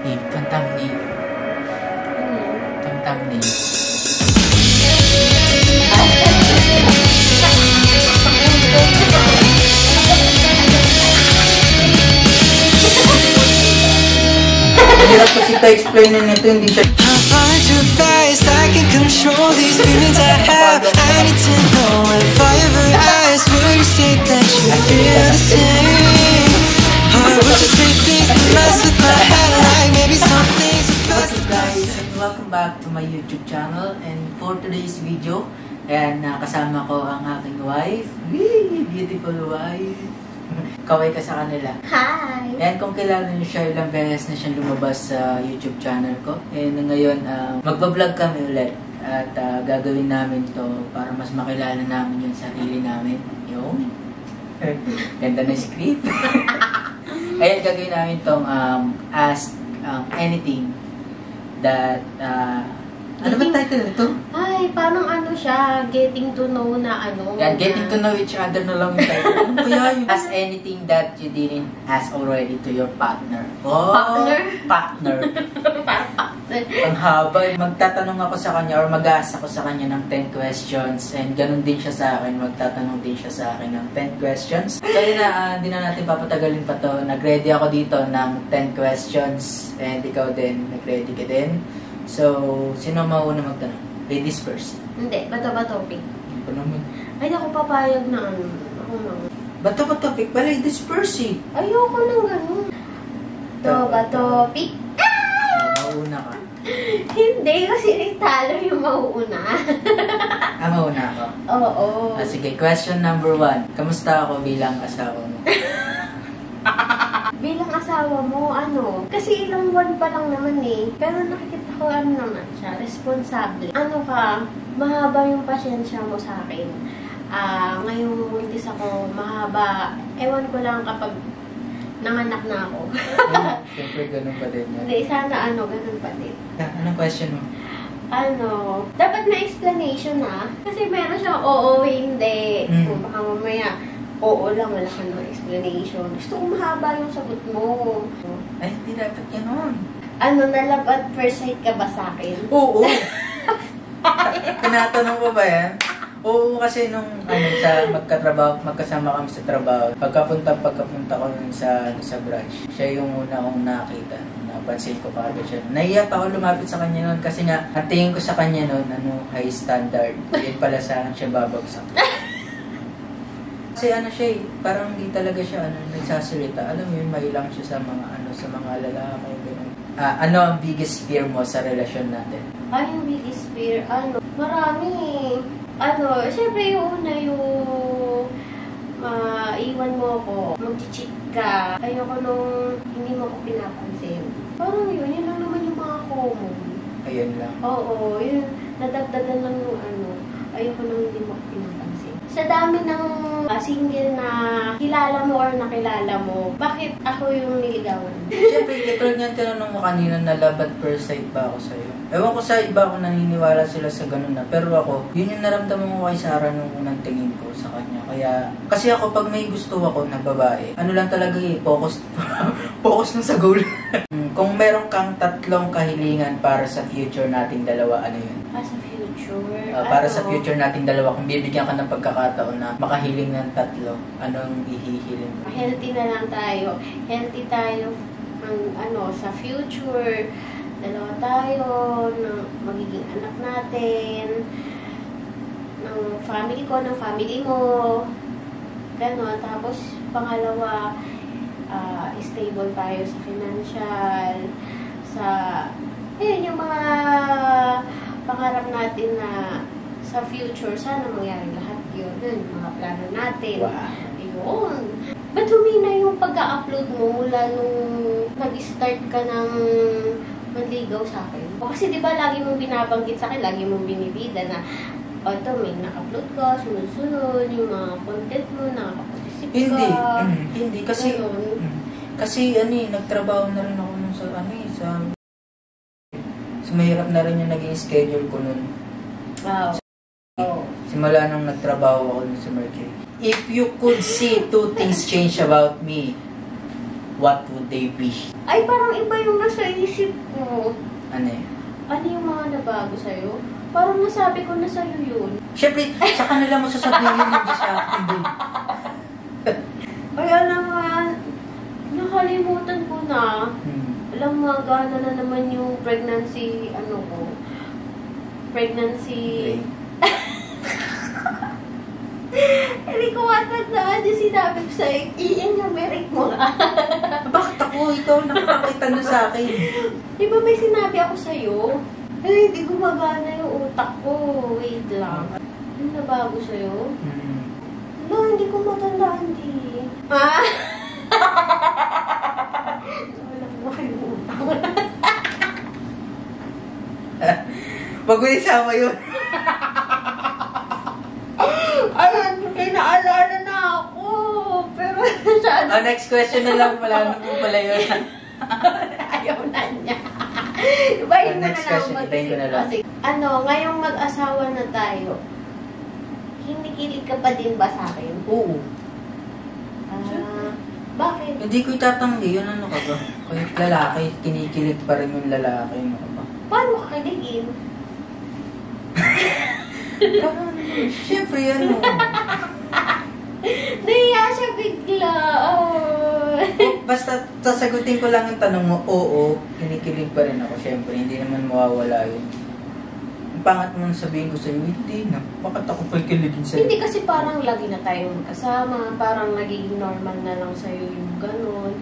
thumbnail. Thumbnail. Hirap kasi pa-explainin nito, hindi siya. I'm flying too fast, I can control these feelings I have. I need to know if I ever ask, would you say that you feel the same? Or would you say things that mess with my head, like maybe some things are best What's up guys, and welcome back to my YouTube channel. And for today's video, ayan, kasama ko ang aking wife. Wee! Beautiful wife. Kaway ka sa kanila. Hi! And kung kilala niyo siya, ilang beses na siyang lumabas sa YouTube channel ko. And ngayon, magbablog kami ulit. At gagawin namin to para mas makilala namin yung sarili namin. Yung ganda ng script. Ayan, gagawin namin tong ask anything that ano ba title nito? Ay, parang ano siya, getting to know na ano. Yan, getting to know each other na lang yung title. Ano kaya yun? Ask anything that you didn't ask already to your partner. Oh, Partner? Partner. Ang haba. Magtatanong ako sa kanya or mag-ask ako sa kanya ng 10 questions. And ganun din siya sa akin. Magtatanong din siya sa akin ng 10 questions. Kaya na, hindi na natin papatagalin pa to. Nag-ready ako dito ng 10 questions. And ikaw din, nag-ready ka din. So, sino mauna magtanong? Ladies first. Hindi, bato ba topic? Ano naman? Ay, ako papayag na ano. Ako na. Bato ba topic? Ba ladies first eh. Ayoko nang ganun. To ba topic? Mauna ka. Hindi, kasi italo yung mauuna. Mauna ako. Oo. Sige, question number 1. Kamusta ako bilang asawa mo? Bilang asawa mo, ano? Kasi ilang buwan pa lang naman eh. Pero nakikita ko ano naman siya, responsable. Ano ka, mahaba yung pasyensya mo sa akin. Ngayong buntis ako, mahaba. Ewan ko lang kapag nanganak na ako. Siyempre, ganun pa din yan. Hindi, sana ano, ganun pa din. Anong question mo? Ano, dapat na explanation ha. Kasi meron siyang oo, hindi. Kung baka mamaya, oo lang, wala ka ng explanation. Gusto ko mahaba yung sagot mo. Ay, hindi dapat ganun. Ano, na-love at first sight ka ba sa akin? Oo. Tinatanong ko ba yan? Oo, kasi nung magkasama kami sa trabaho, pagkapunta ko nun sa branch, siya yung una kong nakita. Napansin ko kagad siya. Naiya pa ako lumapit sa kanya nun kasi nga, ang tingin ko sa kanya nun, high standard. Yun pala sa akin siya babagsak. Kasi siya eh, parang hindi talaga siya nagsasalita. Alam mo yun, mailang siya sa mga lalaki. Ano ang biggest fear mo sa relasyon natin? Ay, yung biggest fear, marami. Syempre yung una yung iwan mo ako, mag-cheat ka. Ayoko nung hindi mo ako pinapansin. Parang yun lang naman yung mga common. Ayun lang. Oo, yun. Nadagdagan lang yung ayoko nung hindi mo ako pinapansin. Sa dami ng single na kilala mo or nakilala mo, bakit ako yung niligawan? Siyempre, katulad nga tinanong mo kanina na love at first sight ba ako sa'yo? Ewan ko sa iba kung naniniwala sila sa ganun na. Pero ako, yun yung naramdaman ko kay Sarah nung unang tingin ko sa kanya. Kasi ako, pag may gusto ako na babae, lang talaga focus lang sa goal. Kung meron kang tatlong kahilingan para sa future nating dalawa, ano yun? Sa future? Para sa future nating dalawa, kung bibigyan ka ng pagkakataon na makahiling ng tatlo, anong ihihiling mo? Healthy na lang tayo. Healthy tayo sa future. Dalawa tayo, ng magiging anak natin, ng family ko, ng family mo. Ganon. Tapos, pangalawa, stable tayo sa financial, yung mga pangarap natin na sa future, sana mangyari lahat yun. Yung mga plano natin. Wow. Yun. Ba't humina yung pag-upload mo mula nung nag-start ka ng manligaw sa akin? Kasi di ba lagi mong binabanggit sa akin, lagi mong binibida na may naka-upload ka, sunod-sunod, yung mga content mo, nakaka-participate ka. Hindi. Kasi nagtrabaho na rin ako nun sa mahirap na rin yung naging schedule ko nun. Wow. Simula nung nagtrabaho ako nun sa Mercury. If you could see 2 things change about me, what would they be? Ay, parang iba yung nasa isip ko. Ano eh? Ano yung mga nabago sa'yo? Parang nasabi ko na sa'yo yun. Siyempre, sa kanila mo sasabihin hindi sa akin din. Ay, alam nga, nakalimutan ko na. Alam mo, gana na naman yung pregnancy, pregnancy. Hindi ko matandaan yung sinabi ko sa'yo, i-enumerate mo nga. Bakit ako? Ikaw nakakakita na sa akin. Di ba may sinabi ako sa'yo? Ay, hindi gumagana yung utak ko. Wait lang. Ano nabago sa'yo? No, hindi ko matandaan, di. Ah? Wala ko makalimutan. Wag mo isama yun. Ayan, kaya naalala na ako. Pero masyado. Next question na lang. Wala na po pala yun. Ayaw na niya. Ibahin mo na Next lang. question, ibahin ko na lang. Kasi, ngayong mag-asawa na tayo, kinikilig ka pa din ba sa akin? Oo. Bakit? Hindi ko itatanggi. Yun ano ka ba? Kahit lalaki, kinikilig pa rin yung lalaki. Ano ka ba? Paano ka kiligin? Siyempre, ano. Nahiya siya bigla. Oh. Basta sasagutin ko lang ang tanong mo, oo, kinikilig pa rin ako. Siyempre, hindi naman mawawala yun. Ang pangat mo sabihin ko sa'yo, hindi na. Bakit ako pa kiligin sa'yo? Hindi kasi parang lagi na tayong magkasama. Parang nagiging normal na lang sa'yo yung ganun.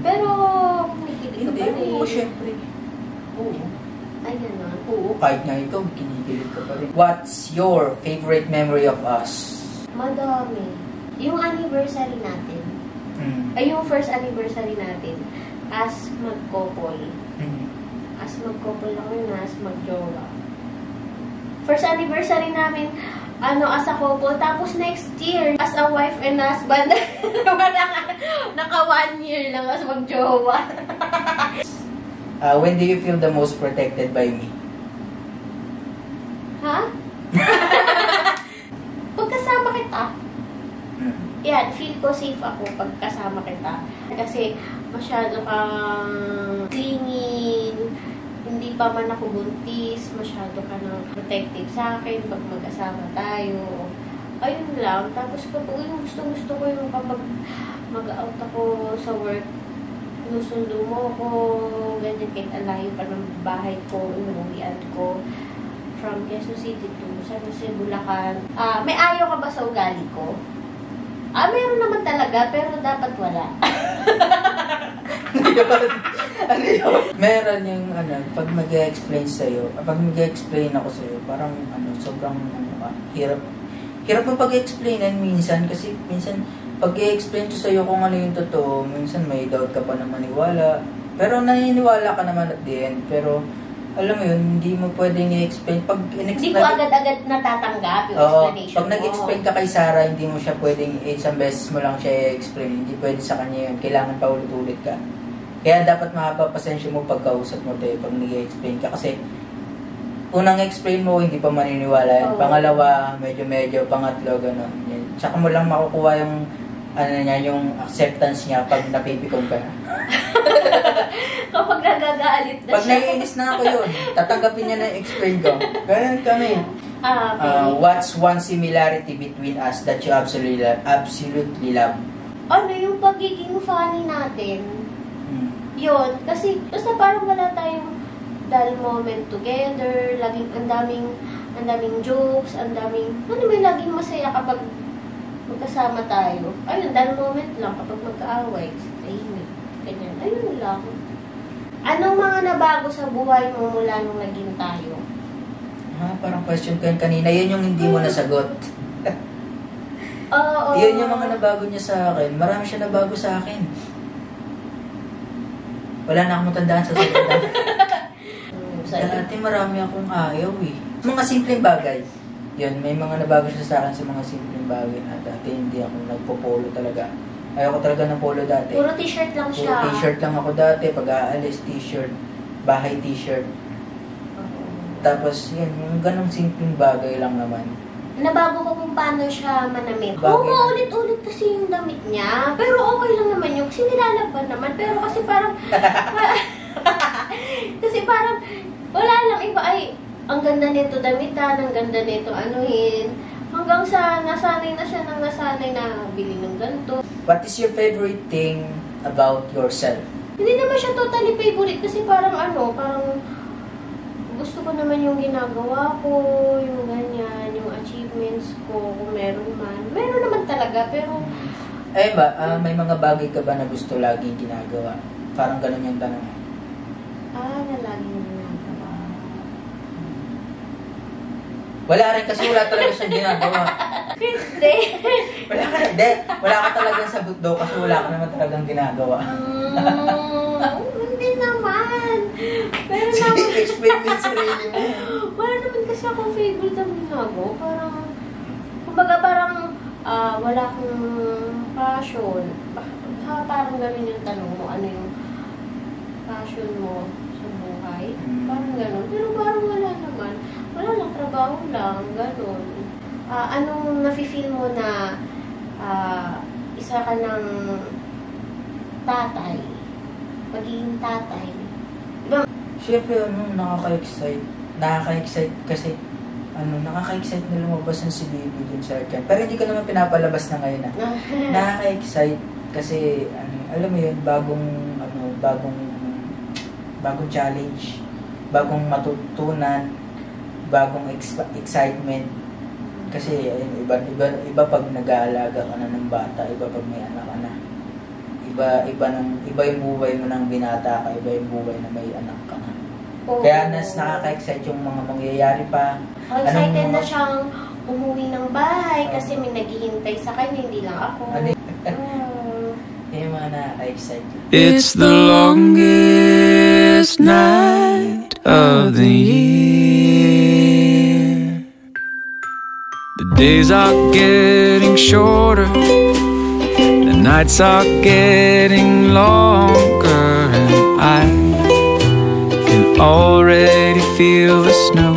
Pero, kinikilig ka Hindi, pa rin. oo, siyempre. Oo. Ay, gano'n. Oo, kahit nga ikaw, kinikilig ka pa rin. What's your favorite memory of us? Madami. Yung anniversary natin. Ay, yung first anniversary natin. As mag-couple. As mag-couple lang yun, as mag-jowa. First anniversary namin, as a couple. Tapos next year, as a wife and husband. Naka 1 year lang as mag-jowa. When do you feel the most protected by me? Ha? Pagkasama kita. Yan, feel ko safe ako pag kasama kita. Kasi masyado kang clinging, hindi pa man ako buntis, masyado ka nang protective sa akin pag mag-asama tayo. Ayun lang. Tapos kapag yung gusto ko yung kapag mag-out ako sa work, sinusundo mo ako, ganyan, kahit alayo pa ng bahay ko, inuwian ko, from Quezon City to San Jose, Bulacan. May ayaw ka ba sa ugali ko? Meron naman talaga, pero dapat wala. Ano yun? Meron yung, pag mag-explain sa'yo, pag mag-explain ako sa'yo, parang, sobrang, hirap. Hirap mo pag-explainan minsan, kasi minsan, pag i-explain ko sa'yo kung ano yung totoo, minsan may doubt ka pa na maniwala. Pero naniniwala ka naman at the end. Pero, alam mo yun, hindi mo pwedeng i-explain. Pag hindi ko agad-agad natatanggap yung explanation pag nag-explain ka kay Sarah, hindi mo siya pwedeng, isang beses mo lang siya i-explain. Hindi pwede sa kanya yun. Kailangan pa ulit-ulit ka. Kaya dapat mahaba pasensya mo pagkausap mo tayo pag nag-explain ka. Kasi, unang explain mo, hindi pa maniniwala. Pangalawa, medyo, pangatlo, gano'n. Tsaka mo lang makukuha yung yung acceptance niya pag napipikon ka na. Kapag nagagalit na pag siya. Pag naiinis na ako yun, tatanggapin niya na explain ko. Ganyan kami. Okay. What's one similarity between us that you absolutely love? Yung pagiging funny natin. Yun. Kasi, basta parang wala tayong dull moment together. Laging, ang daming jokes, may laging masaya kapag magkasama tayo. Ayun, dull moment lang kapag magkaaway. Tahimik. Ganyan. Ayun lang. Anong mga nabago sa buhay mo mula nung naging tayo? Parang question ko yun kanina. Yun yung hindi mo nasagot. Oo. Yun yung mga nabago niya sa akin. Marami siya nabago sa akin. Wala na akong matandaan sa sagot. Dati marami akong ayaw eh. Mga simpleng bagay. Yun, may mga nabago siya sa akin sa mga simpleng bagay na dati hindi ako nagpo-polo talaga. Ayoko talaga ng polo dati. Puro t-shirt lang siya. Puro t-shirt lang ako dati. Pag aalis, t-shirt. Bahay t-shirt. Tapos, yun, yung ganong simpleng bagay lang naman. nabago ko kung paano siya manamit. Bagay Oo, na. ulit-ulit kasi yung damit niya. Pero okay lang naman yung kasi nilalaban naman. Pero kasi parang, kasi parang, wala lang iba ay, ang ganda nito damitan, ang ganda nito anuhin. Hanggang sa nasanay na siya ng nasanay na bili ng ganito. What is your favorite thing about yourself? Hindi naman siya totally favorite kasi parang parang gusto ko naman yung ginagawa ko, yung ganyan, yung achievements ko, kung meron man. Meron naman talaga, pero... Eh ba, may mga bagay ka ba na gusto laging ginagawa? Parang ganun yung tanong. na laging ginagawa. Wala rin kasi wala talaga siyang ginagawa. Hindi. Wala ka talagang sagot daw kasi wala ka naman talagang ginagawa. Hindi naman. Pero Sige, naman, explain mo yung sarili mo. wala naman kasi akong favorite ang ginagawa. Parang, kumbaga parang, wala akong passion. Parang gano'n yung tanong mo, ano yung passion mo sa buhay? Parang gano'n. Pero parang wala naman. Wala lang, trabaho lang, gano'n. Anong nafe-feel mo na isa ka ng tatay? Magiging tatay? Diba? Siyempre, nakaka-excite. Nakaka-excite kasi, nakaka-excite na lumabas ang si baby dun sa akin. Pero hindi ko naman pinapalabas na ngayon. Nakaka-excite kasi, alam mo yun, bagong challenge, bagong matutunan, bagong excitement. Kasi, iba pag nag-aalaga ka na ng bata, iba pag may anak ka na. Iba yung buhay mo ng binata ka, iba yung buhay na may anak ka na. Oo. Kaya nakaka-excite yung mga mangyayari pa. Excited na siyang umuwi ng bahay kasi may naghihintay sa kanya, hindi lang ako. Yung mga nakaka-excite. It's the longest night of the year. The days are getting shorter, the nights are getting longer, and I can already feel the snow